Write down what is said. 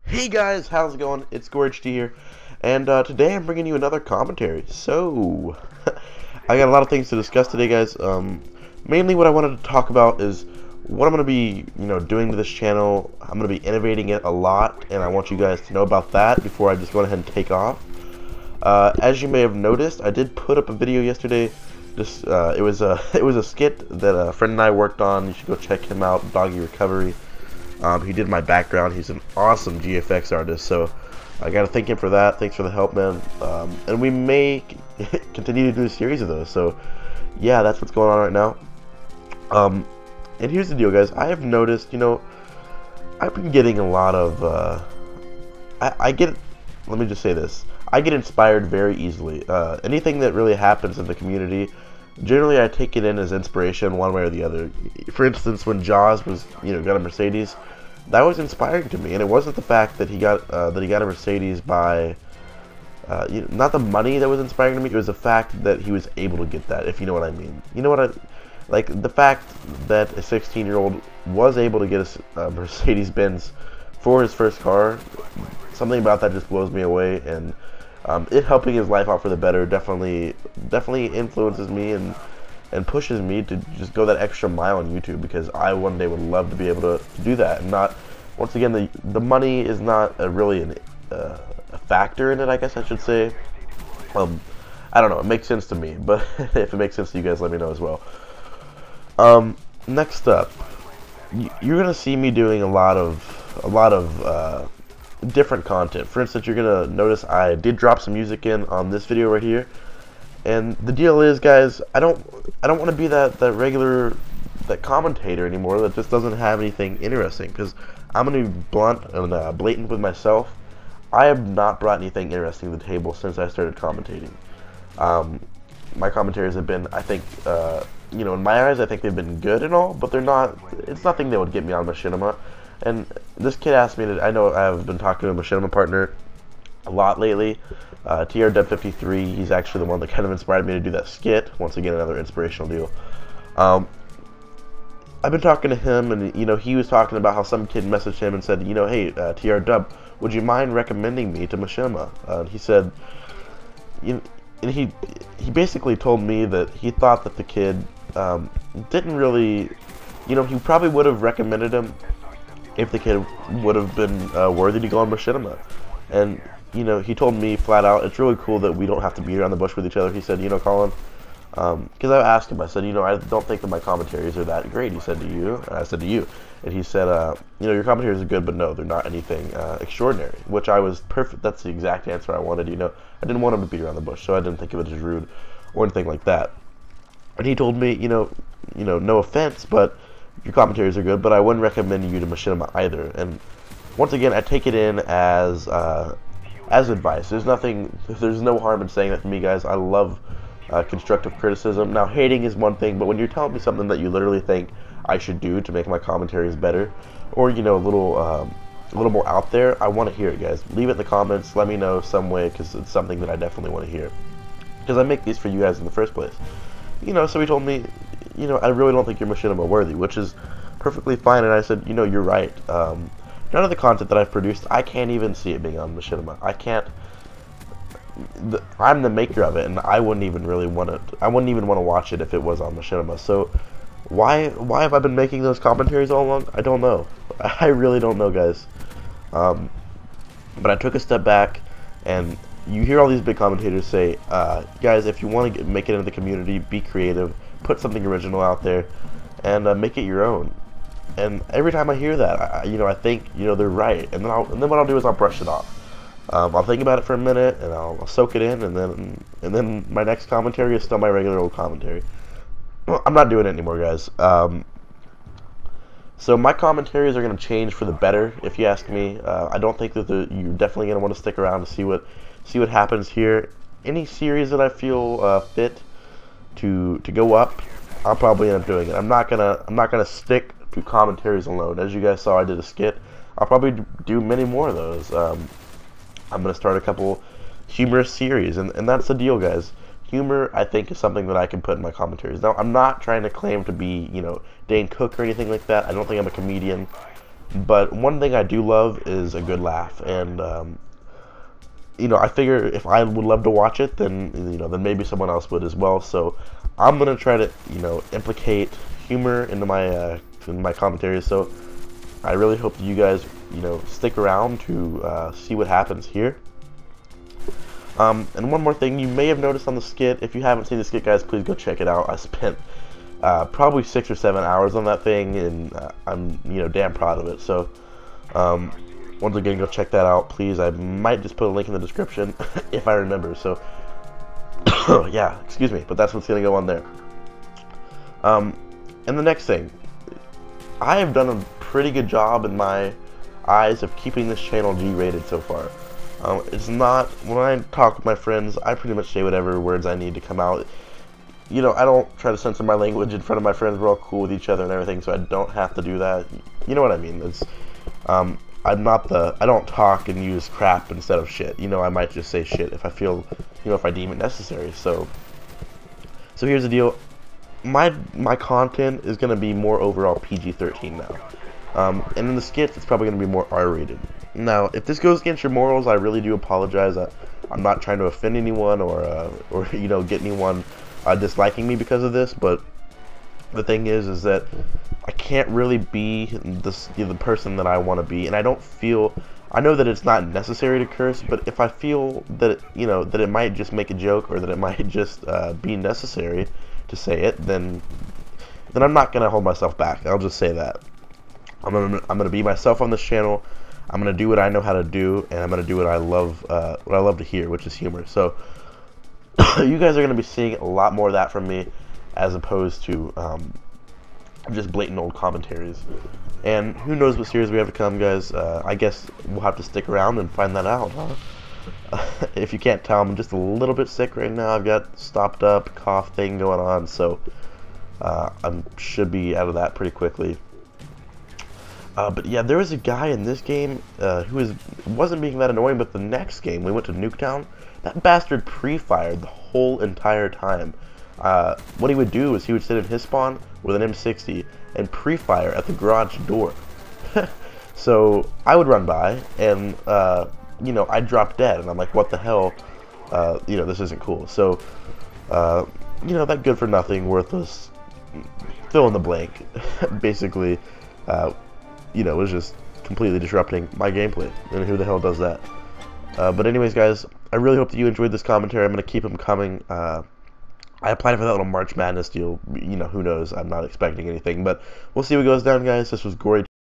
Hey guys, how's it going? It's GoreHD here, and today I'm bringing you another commentary. So, I got a lot of things to discuss today, guys. Mainly what I wanted to talk about is what I'm going to be, doing to this channel. I'm going to be innovating it a lot, and I want you guys to know about that before I just go ahead and take off. As you may have noticed, I did put up a video yesterday. It was a it was a skit that a friend and I worked on. You should go check him out, Doggy Recovery. He did my background. He's an awesome GFX artist, so I gotta thank him for that. Thanks for the help, man. And we may continue to do a series of those. So, yeah, that's what's going on right now. And here's the deal, guys. I have noticed, I've been getting a lot of. I get. Let me just say this. I get inspired very easily. Anything that really happens in the community, generally I take it in as inspiration one way or the other. For instance, when Jaws was, got a Mercedes, that was inspiring to me, and it wasn't the fact that he got a Mercedes by, not the money that was inspiring to me. It was the fact that he was able to get that. If you know what I mean. You know what I like? The fact that a 16-year-old was able to get a Mercedes-Benz for his first car. Something about that just blows me away, and it helping his life out for the better definitely influences me and pushes me to just go that extra mile on YouTube, because I one day would love to be able to do that. And not, once again, the money is not really a factor in it, I guess I should say. I don't know, it makes sense to me, but if it makes sense to you guys, let me know as well. Next up, you're gonna see me doing a lot of different content. For instance, you're gonna notice I did drop some music in on this video right here, and the deal is, guys, I don't want to be that regular commentator anymore that just doesn't have anything interesting, because I'm gonna be blunt and blatant with myself. I have not brought anything interesting to the table since I started commentating. My commentaries have been, I think, in my eyes, I think they've been good and all, but they're not. It's nothing that would get me on machinima. And this kid asked me to. I know I've been talking to a machinima partner a lot lately. TR53. He's actually the one that kind of inspired me to do that skit. Once again, another inspirational deal. I've been talking to him, and he was talking about how some kid messaged him and said, hey, TR Dub, would you mind recommending me to machinima? He said, and he basically told me that he thought that the kid didn't really, he probably would have recommended him if the kid would have been worthy to go on machinima. And he told me flat out, it's really cool that we don't have to beat around the bush with each other. He said, Colin, because I asked him, I said, I don't think that my commentaries are that great. He said, to you? And I said, to you. And he said, your commentaries are good, but no, they're not anything extraordinary. Which I was perfect. That's the exact answer I wanted. I didn't want him to beat around the bush, so I didn't think it was rude or anything like that. And he told me, no offense, but your commentaries are good, but I wouldn't recommend you to machinima either. And once again, I take it in as advice. There's no harm in saying that to me, guys. I love constructive criticism. Now, hating is one thing, but when you're telling me something that you literally think I should do to make my commentaries better, or a little more out there, I want to hear it, guys. Leave it in the comments. Let me know some way, because it's something that I definitely want to hear. Because I make these for you guys in the first place. So he told me, I really don't think you're machinima worthy, which is perfectly fine. And I said, you're right. None of the content that I've produced, I can't even see it being on machinima. I can't. I'm the maker of it, and I wouldn't even really want to. I wouldn't even want to watch it if it was on machinima. So why have I been making those commentaries all along? I don't know. I really don't know, guys. But I took a step back, and you hear all these big commentators say, guys, if you want to make it into the community, be creative, put something original out there, and make it your own. And every time I hear that, I think, they're right. And then what I'll do is I'll brush it off. I'll think about it for a minute, and I'll soak it in, and then my next commentary is still my regular old commentary. Well, I'm not doing it anymore, guys. So my commentaries are going to change for the better, if you ask me. I don't think that you're definitely going to want to stick around to see what happens here. Any series that I feel fit to go up, I'll probably end up doing it. I'm not gonna stick to commentaries alone. As you guys saw, I did a skit. I'll probably do many more of those. I'm gonna start a couple humorous series, and that's the deal, guys. Humor, I think, is something that I can put in my commentaries. Now, I'm not trying to claim to be, Dane Cook or anything like that. I don't think I'm a comedian. But one thing I do love is a good laugh, and I figure if I would love to watch it, then then maybe someone else would as well. So I'm gonna try to implicate humor into my commentary. So I really hope that you guys stick around to see what happens here. And one more thing, you may have noticed on the skit. If you haven't seen the skit, guys, please go check it out. I spent probably 6 or 7 hours on that thing, and I'm damn proud of it. So once again, go check that out, please. I might just put a link in the description if I remember. So yeah, excuse me, but that's what's gonna go on there. And the next thing, I have done a pretty good job in my eyes of keeping this channel G-rated so far. It's not, when I talk with my friends, I pretty much say whatever words I need to come out. I don't try to censor my language in front of my friends. We're all cool with each other and everything, so I don't have to do that. You know what I mean? It's, I don't talk and use crap instead of shit. I might just say shit if I feel, if I deem it necessary. So here's the deal. My content is going to be more overall PG-13 now. And in the skits, it's probably going to be more R-rated. Now, if this goes against your morals, I really do apologize. I'm not trying to offend anyone or get anyone disliking me because of this, but the thing is that I can't really be the person that I want to be, and I know that it's not necessary to curse, but if I feel that that it might just make a joke, or that it might just be necessary to say it, then I'm not gonna hold myself back. I'll just say that I'm gonna be myself on this channel. I'm gonna do what I know how to do, and I'm gonna do what I love to hear, which is humor. So you guys are gonna be seeing a lot more of that from me, as opposed to just blatant old commentaries. And who knows what series we have to come, guys. I guess we'll have to stick around and find that out, huh? If you can't tell, I'm just a little bit sick right now. I've got stopped up cough thing going on, so I should be out of that pretty quickly. But yeah, there was a guy in this game who wasn't being that annoying, but the next game, we went to Nuketown, that bastard pre-fired the whole entire time. What he would do is he would sit in his spawn with an M60 and pre-fire at the garage door. So I would run by, and I'd drop dead, and I'm like, what the hell? This isn't cool. So that good for nothing, worthless, fill in the blank, basically, was just completely disrupting my gameplay, and who the hell does that? But anyways, guys, I really hope that you enjoyed this commentary. I'm going to keep them coming. I applied for that little March Madness deal. Who knows? I'm not expecting anything, but we'll see what goes down, guys. This was GoreHD.